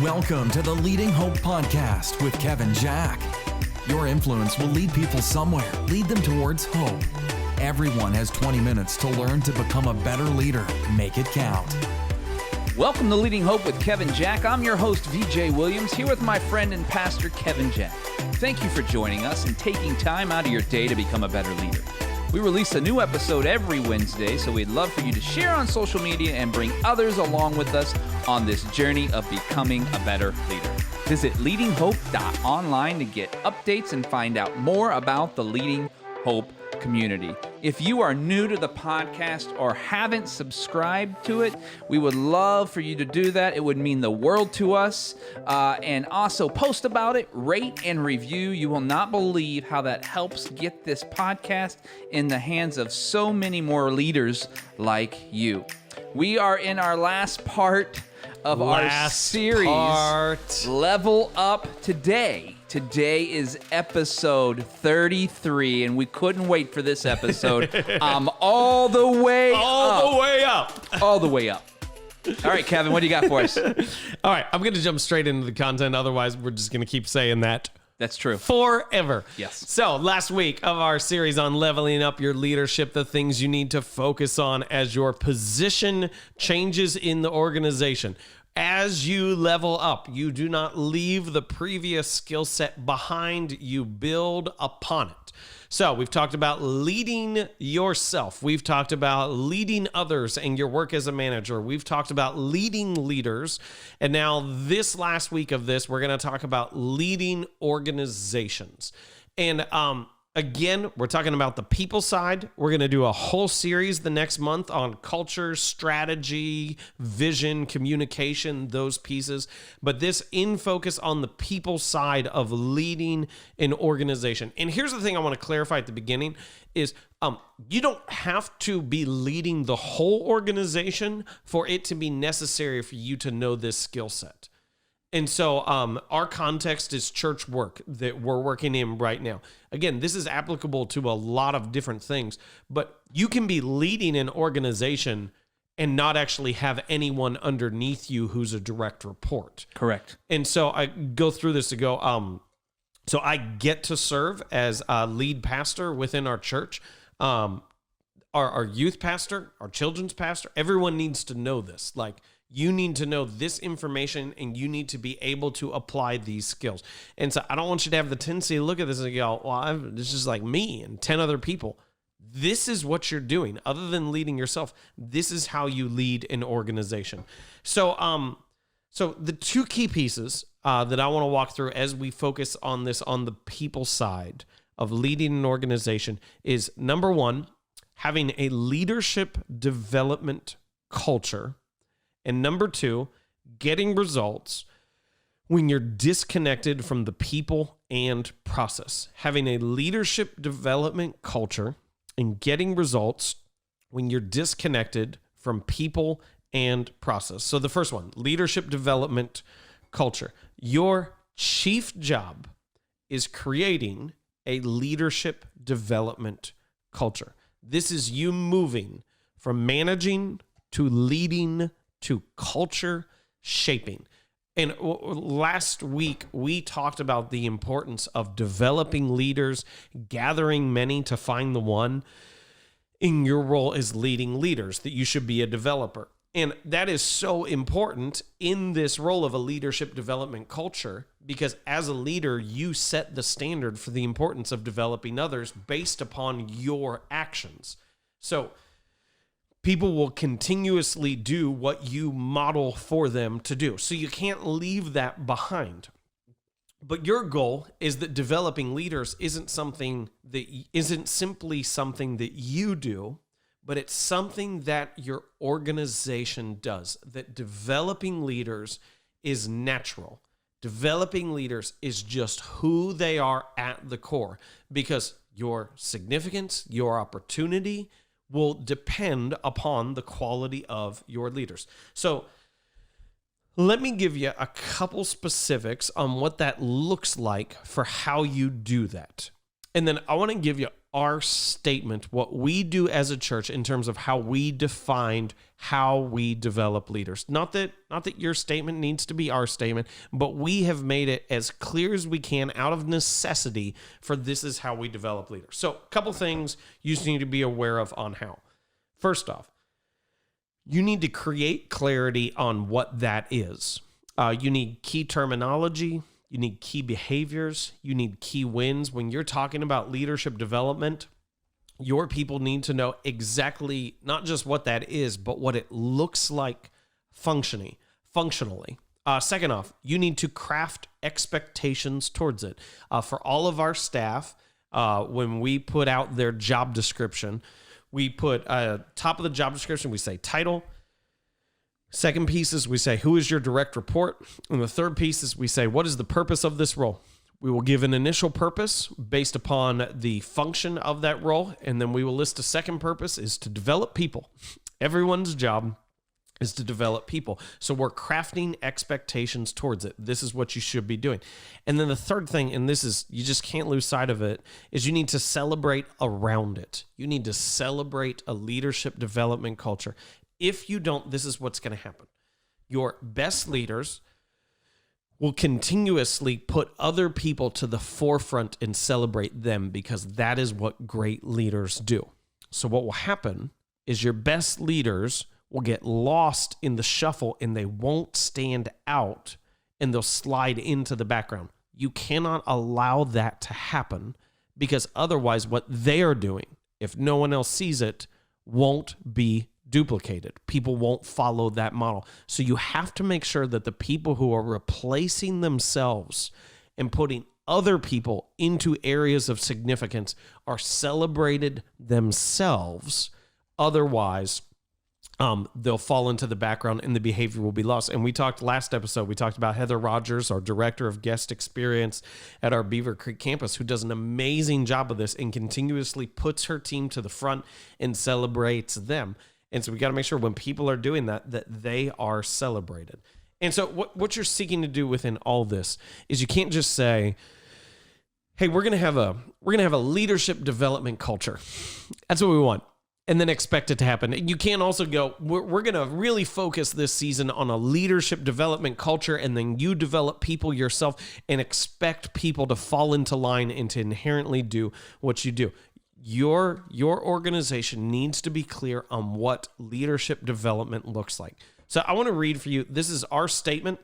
Welcome to the Leading Hope Podcast with Kevin Jack. Your influence will lead people somewhere, lead them towards hope. Everyone has 20 minutes to learn to become a better leader. Make it count. Welcome to Leading Hope with Kevin Jack. I'm your host, VJ Williams, here with my friend and pastor, Kevin Jack. Thank you for joining us and taking time out of your day to become a better leader. We release a new episode every Wednesday, so we'd love for you to share on social media and bring others along with us on this journey of becoming a better leader. Visit leadinghope.online to get updates and find out more about the Leading Hope community. If you are new to the podcast or haven't subscribed to it, we would love for you to do that. It would mean the world to us. And also post about it, rate and review. You will not believe how that helps get this podcast in the hands of so many more leaders like you. We are in our last part of our series, Level Up Today. Today is episode 33, and we couldn't wait for this episode. All the way up. All right, Kevin, what do you got for us? All right, I'm going to jump straight into the content. Otherwise, we're just going to keep saying that. That's true. Forever. Yes. So last week of our series on leveling up your leadership, the things you need to focus on as your position changes in the organization. As you level up, you do not leave the previous skill set behind, you build upon it. So we've talked about leading yourself. We've talked about leading others and your work as a manager. We've talked about leading leaders. And now this last week of this, we're going to talk about leading organizations. And again, we're talking about the people side. We're going to do a whole series the next month on culture, strategy, vision, communication, those pieces. But this in focus on the people side of leading an organization. And here's the thing I want to clarify at the beginning is you don't have to be leading the whole organization for it to be necessary for you to know this skill set. And so our context is church work that we're working in right now. Again, this is applicable to a lot of different things, but you can be leading an organization and not actually have anyone underneath you who's a direct report. Correct. And so I go through this to go, so I get to serve as a lead pastor within our church. Our youth pastor, our children's pastor, everyone needs to know this. Like, you need to know this information and you need to be able to apply these skills. And so I don't want you to have the tendency to look at this and go, well, this is like me and 10 other people. This is what you're doing. Other than leading yourself, this is how you lead an organization. So the two key pieces that I want to walk through as we focus on this on the people side of leading an organization is, number one, having a leadership development culture. And number two, getting results when you're disconnected from the people and process. Having a leadership development culture and getting results when you're disconnected from people and process. So the first one, leadership development culture. Your chief job is creating a leadership development culture. This is you moving from managing to leading to culture shaping. And last week, we talked about the importance of developing leaders, gathering many to find the one. In your role as leading leaders, that you should be a developer. And that is so important in this role of a leadership development culture, because as a leader, you set the standard for the importance of developing others based upon your actions. So people will continuously do what you model for them to do. So you can't leave that behind. But your goal is that developing leaders isn't simply something that you do, but it's something that your organization does. That developing leaders is natural. Developing leaders is just who they are at the core, because your significance, your opportunity will depend upon the quality of your leaders. So let me give you a couple specifics on what that looks like for how you do that. And then I want to give you our statement, what we do as a church in terms of how we defined how we develop leaders. Not that your statement needs to be our statement, but we have made it as clear as we can out of necessity for this is how we develop leaders. So a couple things you just need to be aware of on how. First off, you need to create clarity on what that is. You need key terminology. You need key behaviors. You need key wins. When you're talking about leadership development, your people need to know exactly not just what that is, but what it looks like functionally. Second off, you need to craft expectations towards it. For all of our staff, when we put out their job description, we put top of the job description, we say title. Second piece is we say, who is your direct report? And the third piece is we say, what is the purpose of this role? We will give an initial purpose based upon the function of that role. And then we will list a second purpose is to develop people. Everyone's job is to develop people. So we're crafting expectations towards it. This is what you should be doing. And then the third thing, and this is, you just can't lose sight of it, is you need to celebrate around it. You need to celebrate a leadership development culture. If you don't, this is what's going to happen. Your best leaders will continuously put other people to the forefront and celebrate them because that is what great leaders do. So what will happen is your best leaders will get lost in the shuffle and they won't stand out and they'll slide into the background. You cannot allow that to happen because otherwise what they are doing, if no one else sees it, won't be duplicated. People won't follow that model. So you have to make sure that the people who are replacing themselves and putting other people into areas of significance are celebrated themselves. Otherwise, they'll fall into the background and the behavior will be lost. And we talked last episode, we talked about Heather Rogers, our director of guest experience at our Beaver Creek campus, who does an amazing job of this and continuously puts her team to the front and celebrates them. And so we got to make sure when people are doing that, that they are celebrated. And so what you're seeking to do within all this is you can't just say, hey, we're going to have a leadership development culture. That's what we want. And then expect it to happen. You can't also go, we're going to really focus this season on a leadership development culture, and then you develop people yourself and expect people to fall into line and to inherently do what you do. Your organization needs to be clear on what leadership development looks like. So I want to read for you. This is our statement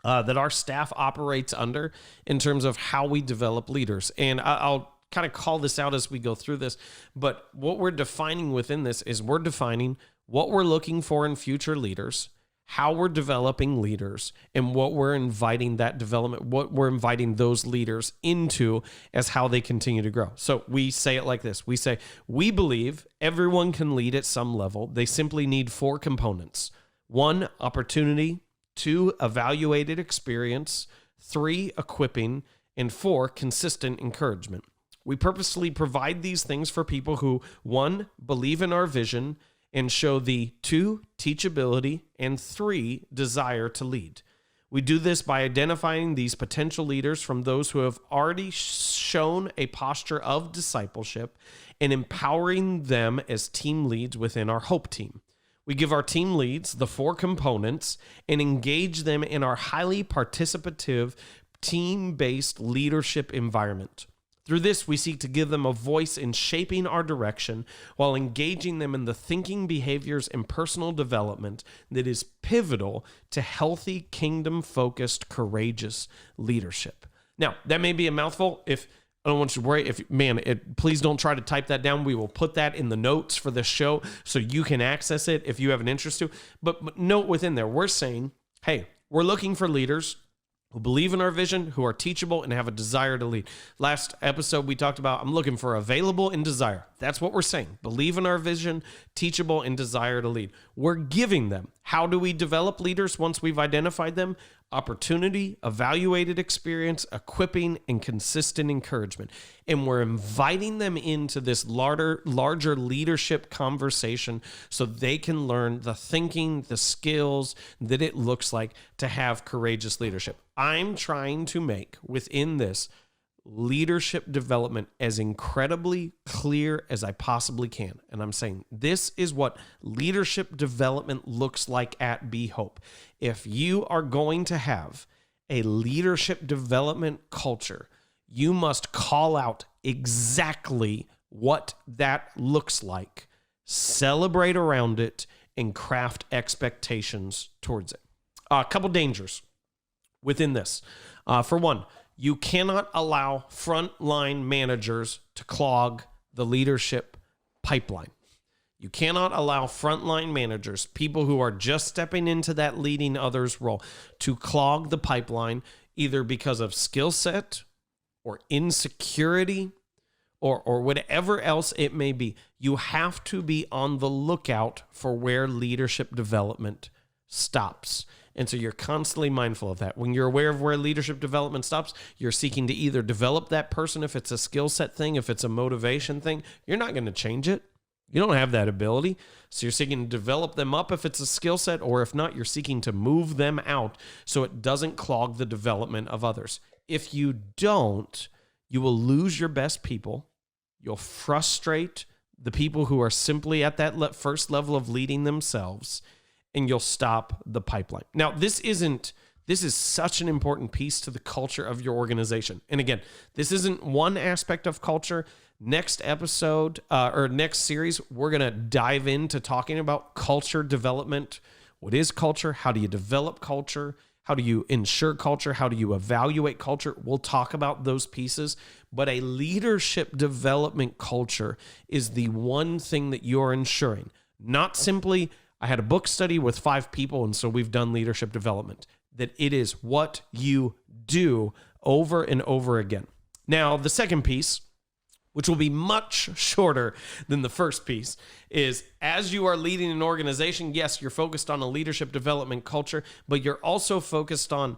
that our staff operates under in terms of how we develop leaders. And I'll kind of call this out as we go through this. But what we're defining within this is we're defining what we're looking for in future leaders, how we're developing leaders, and what we're inviting that development, what we're inviting those leaders into as how they continue to grow. So we say it like this. We say, we believe everyone can lead at some level. They simply need 4 components. 1, opportunity. 2, evaluated experience. 3, equipping. And 4, consistent encouragement. We purposely provide these things for people who, 1, believe in our vision, and show the 2, teachability, and 3, desire to lead. We do this by identifying these potential leaders from those who have already shown a posture of discipleship and empowering them as team leads within our Hope team. We give our team leads the 4 components and engage them in our highly participative, team-based leadership environment. Through this, we seek to give them a voice in shaping our direction while engaging them in the thinking, behaviors, and personal development that is pivotal to healthy, kingdom-focused, courageous leadership. Now, that may be a mouthful. If I don't want you to worry. Please don't try to type that down. We will put that in the notes for this show so you can access it if you have an interest to. But note within there, we're saying, hey, we're looking for leaders who believe in our vision, who are teachable, and have a desire to lead. Last episode, we talked about, I'm looking for available and desire. That's what we're saying. Believe in our vision, teachable, and desire to lead. We're giving them. How do we develop leaders once we've identified them? Opportunity, evaluated experience, equipping, and consistent encouragement. And we're inviting them into this larger leadership conversation so they can learn the thinking, the skills that it looks like to have courageous leadership. I'm trying to make within this leadership development as incredibly clear as I possibly can. And I'm saying this is what leadership development looks like at Be Hope. If you are going to have a leadership development culture, you must call out exactly what that looks like, celebrate around it, and craft expectations towards it. A couple dangers within this. For one, you cannot allow frontline managers to clog the leadership pipeline. You cannot allow frontline managers, people who are just stepping into that leading others role, to clog the pipeline either because of skill set or insecurity or whatever else it may be. You have to be on the lookout for where leadership development stops. And so you're constantly mindful of that. When you're aware of where leadership development stops, you're seeking to either develop that person if it's a skill set thing, if it's a motivation thing. You're not going to change it. You don't have that ability. So you're seeking to develop them up if it's a skill set, or if not, you're seeking to move them out so it doesn't clog the development of others. If you don't, you will lose your best people. You'll frustrate the people who are simply at that first level of leading themselves, and you'll stop the pipeline. Now, this is such an important piece to the culture of your organization. And again, this isn't one aspect of culture. Next episode or next series, we're going to dive into talking about culture development. What is culture? How do you develop culture? How do you ensure culture? How do you evaluate culture? We'll talk about those pieces. But a leadership development culture is the one thing that you're ensuring. Not simply, I had a book study with 5 people, and so we've done leadership development. That it is what you do over and over again. Now, the second piece, which will be much shorter than the first piece, is as you are leading an organization, yes, you're focused on a leadership development culture, but you're also focused on,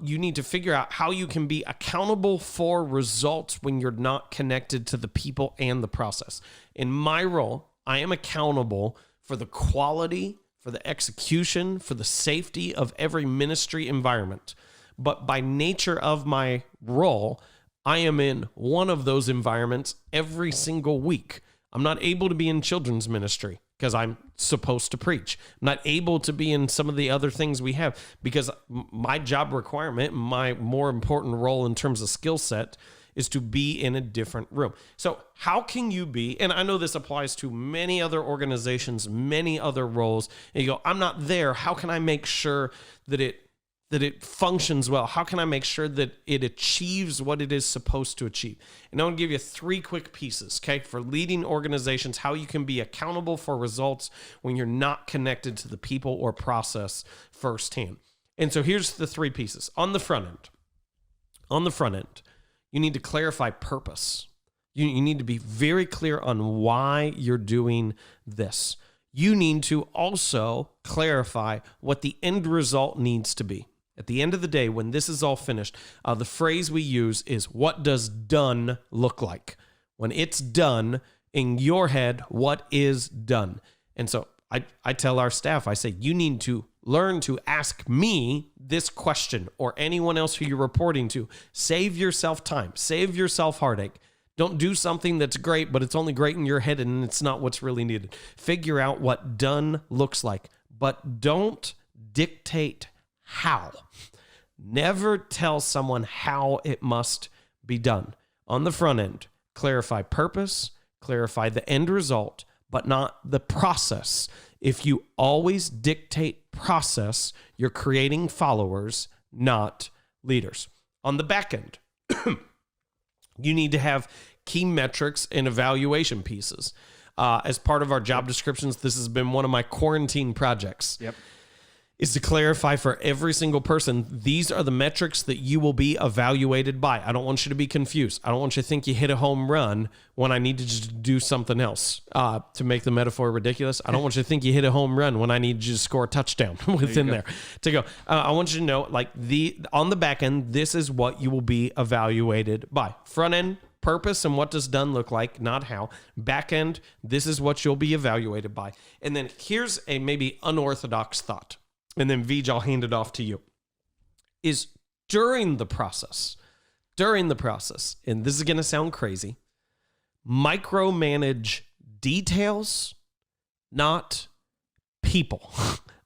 you need to figure out how you can be accountable for results when you're not connected to the people and the process. In my role, I am accountable for the quality, for the execution, for the safety of every ministry environment. But by nature of my role, I am in one of those environments every single week. I'm not able to be in children's ministry because I'm supposed to preach. I'm not able to be in some of the other things we have because my job requirement, my more important role in terms of skill set, is to be in a different room. So how can you be, and I know this applies to many other organizations, many other roles, and you go, I'm not there. How can I make sure that it functions well? How can I make sure that it achieves what it is supposed to achieve? And I want to give you 3 quick pieces, okay, for leading organizations, how you can be accountable for results when you're not connected to the people or process firsthand. And so here's the 3 pieces. On the front end, you need to clarify purpose. You need to be very clear on why you're doing this. You need to also clarify what the end result needs to be. At the end of the day, when this is all finished, the phrase we use is, what does done look like? When it's done, in your head, what is done? And so I tell our staff, I say, you need to learn to ask me this question or anyone else who you're reporting to. Save yourself time. Save yourself heartache. Don't do something that's great, but it's only great in your head and it's not what's really needed. Figure out what done looks like, but don't dictate how. Never tell someone how it must be done. On the front end, clarify purpose, clarify the end result, but not the process. If you always dictate process, you're creating followers, not leaders. On the back end, you need to have key metrics and evaluation pieces. As part of our job descriptions, this has been one of my quarantine projects. Yep. Is to clarify for every single person, these are the metrics that you will be evaluated by. I don't want you to be confused. I don't want you to think you hit a home run when I need to just do something else. To make the metaphor ridiculous, I don't want you to think you hit a home run when I need you to score a touchdown within there. To go, I want you to know, like on the back end, this is what you will be evaluated by. Front end, purpose and what does done look like, not how. Back end, this is what you'll be evaluated by. And then here's a maybe unorthodox thought. And then Vij, I'll hand it off to you. Is during the process, during the process, and this is going to sound crazy, micromanage details, not people.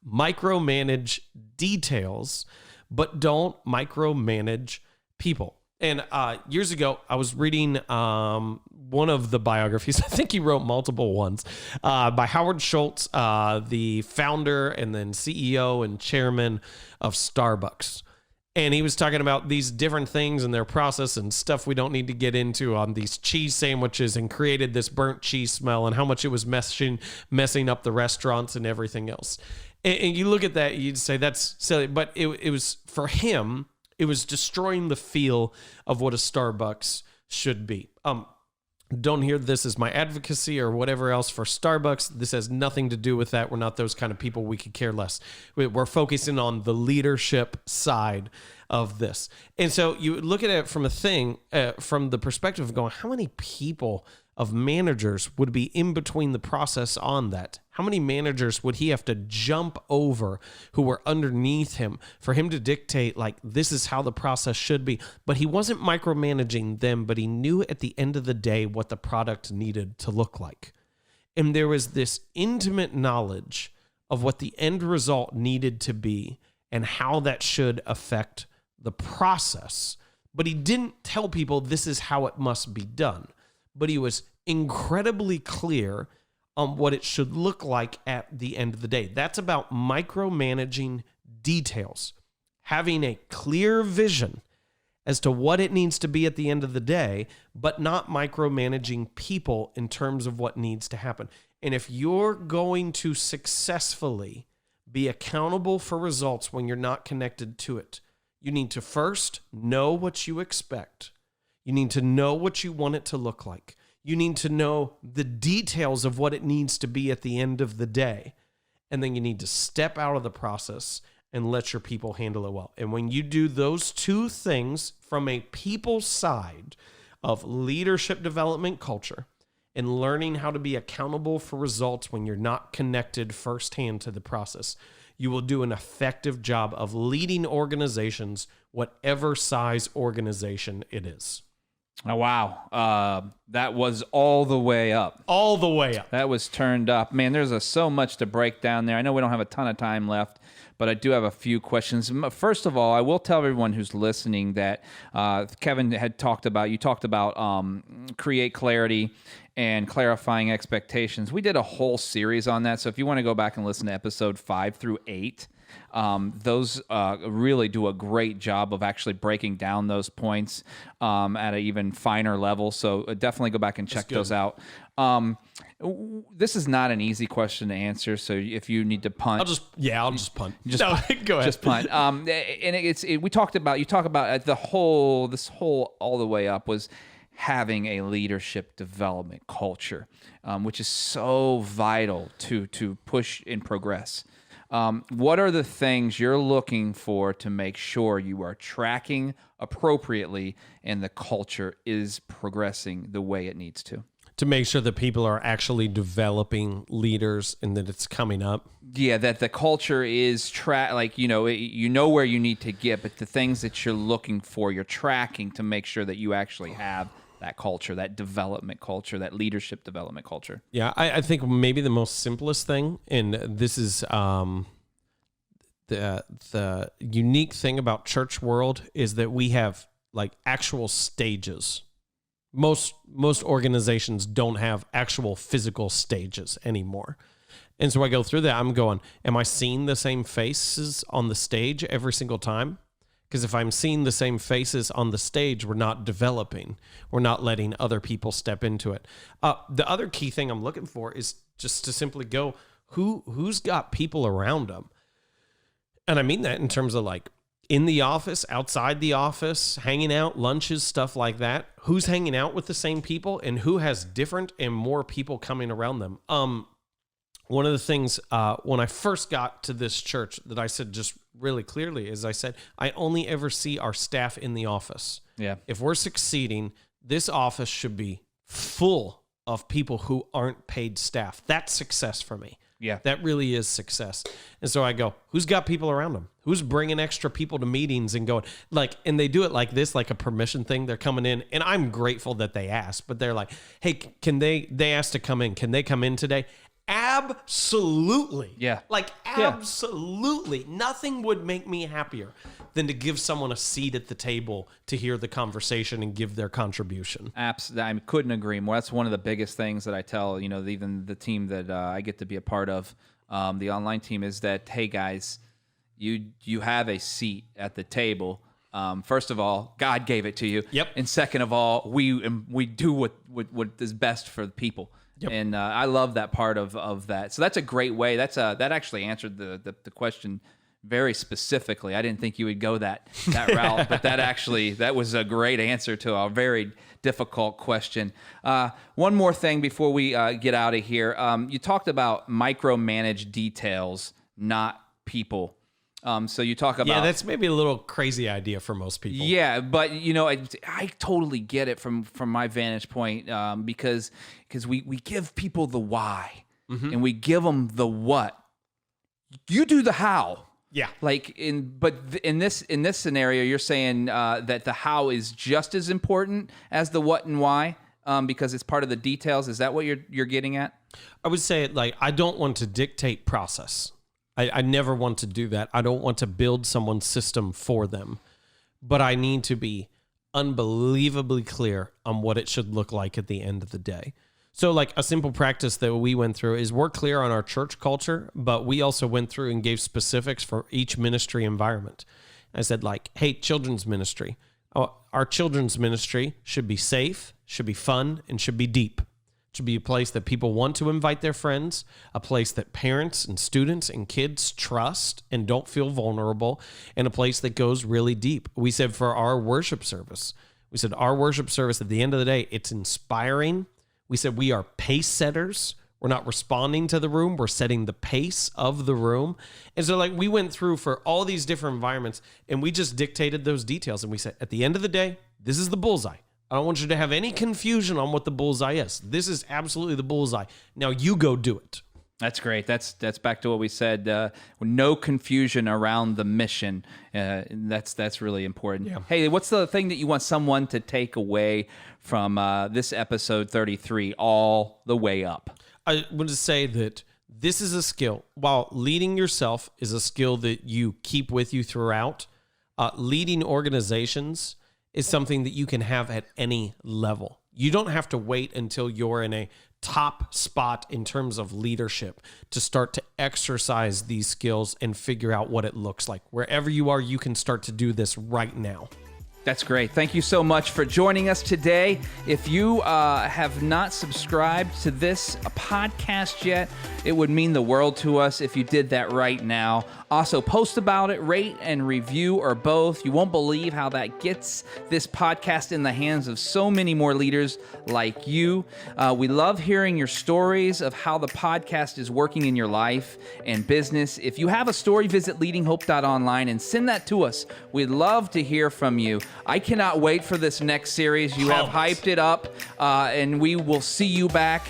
Micromanage details, but don't micromanage people. And years ago, I was reading one of the biographies. I think he wrote multiple ones by Howard Schultz, the founder and then CEO and chairman of Starbucks. And he was talking about these different things and their process and stuff we don't need to get into on these cheese sandwiches, and created this burnt cheese smell and how much it was messing up the restaurants and everything else. And you look at that, you'd say that's silly, but it was, for him, it was destroying the feel of what a Starbucks should be. Don't hear this as my advocacy or whatever else for Starbucks. This has nothing to do with that. We're not those kind of people. We could care less. We're focusing on the leadership side of this. And so you look at it from from the perspective of going, how many people of managers would be in between the process on that? How many managers would he have to jump over who were underneath him for him to dictate, like, this is how the process should be? But he wasn't micromanaging them, but he knew at the end of the day what the product needed to look like. And there was this intimate knowledge of what the end result needed to be and how that should affect the process. But he didn't tell people this is how it must be done. But he was incredibly clear on what it should look like at the end of the day. That's about micromanaging details, having a clear vision as to what it needs to be at the end of the day, but not micromanaging people in terms of what needs to happen. And if you're going to successfully be accountable for results when you're not connected to it, you need to first know what you expect. You need to know what you want it to look like. You need to know the details of what it needs to be at the end of the day. And then you need to step out of the process and let your people handle it well. And when you do those two things from a people side of leadership development culture and learning how to be accountable for results when you're not connected firsthand to the process, you will do an effective job of leading organizations, whatever size organization it is. Oh, wow. That was all the way up. All the way up. That was turned up. Man, there's so much to break down there. I know we don't have a ton of time left, but I do have a few questions. First of all, I will tell everyone who's listening that Kevin had talked about, create clarity and clarifying expectations. We did a whole series on that. So if you want to go back and listen to episode 5 through 8, those really do a great job of actually breaking down those points at an even finer level. So definitely go back and check those out. This is not an easy question to answer. So if you need to punt, I'll just punt. Go ahead. Just punt. And we talked about, this whole all the way up was having a leadership development culture, which is so vital to push and progress. What are the things you're looking for to make sure you are tracking appropriately and the culture is progressing the way it needs to? To make sure that people are actually developing leaders and that it's coming up. Yeah, that the culture is you know where you need to get, but the things that you're looking for, you're tracking to make sure that you actually have that culture, that development culture, that leadership development culture. Yeah, I think maybe the most simplest thing, and this is the unique thing about church world, is that we have like actual stages. Most organizations don't have actual physical stages anymore. And so I go through that, I'm going, am I seeing the same faces on the stage every single time? Because if I'm seeing the same faces on the stage, we're not developing. We're not letting other people step into it. The other key thing I'm looking for is just to simply go, who's got people around them? And I mean that in terms of like in the office, outside the office, hanging out, lunches, stuff like that. Who's hanging out with the same people and who has different and more people coming around them? One of the things when I first got to this church that I said just really clearly is I said, I only ever see our staff in the office. Yeah. If we're succeeding, this office should be full of people who aren't paid staff. That's success for me. Yeah. That really is success. And so I go, who's got people around them? Who's bringing extra people to meetings and going and they do it like this, like a permission thing. They're coming in, and I'm grateful that they asked, but they're like, hey, can they asked to come in. Can they come in today? Absolutely. Yeah. Absolutely. Nothing would make me happier than to give someone a seat at the table to hear the conversation and give their contribution. Absolutely. I couldn't agree more. That's one of the biggest things that I tell, even the team that I get to be a part of, the online team, is that, hey guys, you have a seat at the table. First of all, God gave it to you. Yep. And second of all, we do what is best for the people. Yep. And I love that part of that. So that's a great way. That actually answered the question very specifically. I didn't think you would go that route, but that was a great answer to a very difficult question. One more thing before we get out of here. You talked about micromanage details, not people. So you talk about... Yeah, that's maybe a little crazy idea for most people. Yeah, but I totally get it from my vantage point, because we give people the why, and we give them the what. You do the how. Yeah. In this scenario, you're saying that the how is just as important as the what and why, because it's part of the details. Is that what you're getting at? I would say I don't want to dictate process. I never want to do that. I don't want to build someone's system for them, but I need to be unbelievably clear on what it should look like at the end of the day. So a simple practice that we went through is we're clear on our church culture, but we also went through and gave specifics for each ministry environment. I said hey, children's ministry. Our children's ministry should be safe, should be fun, and should be deep. It should be a place that people want to invite their friends, a place that parents and students and kids trust and don't feel vulnerable, and a place that goes really deep. We said for our worship service, at the end of the day, it's inspiring. We said we are pace setters. We're not responding to the room. We're setting the pace of the room. And so we went through for all these different environments, and we just dictated those details. And we said, at the end of the day, this is the bullseye. I don't want you to have any confusion on what the bullseye is. This is absolutely the bullseye. Now you go do it. That's great. That's back to what we said. No confusion around the mission. That's really important. Yeah. Hey, what's the thing that you want someone to take away from this episode 33 all the way up? I want to say that this is a skill. While leading yourself is a skill that you keep with you throughout, leading organizations is something that you can have at any level. You don't have to wait until you're in a top spot in terms of leadership to start to exercise these skills and figure out what it looks like. Wherever you are, you can start to do this right now. That's great. Thank you so much for joining us today. If you have not subscribed to this podcast yet, it would mean the world to us if you did that right now. Also, post about it, rate and review, or both. You won't believe how that gets this podcast in the hands of so many more leaders like you. We love hearing your stories of how the podcast is working in your life and business. If you have a story, visit leadinghope.online and send that to us. We'd love to hear from you. I cannot wait for this next series. You have hyped it up, and we will see you back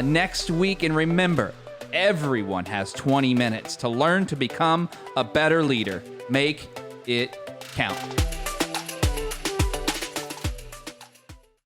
next week. And remember, everyone has 20 minutes to learn to become a better leader. Make it count.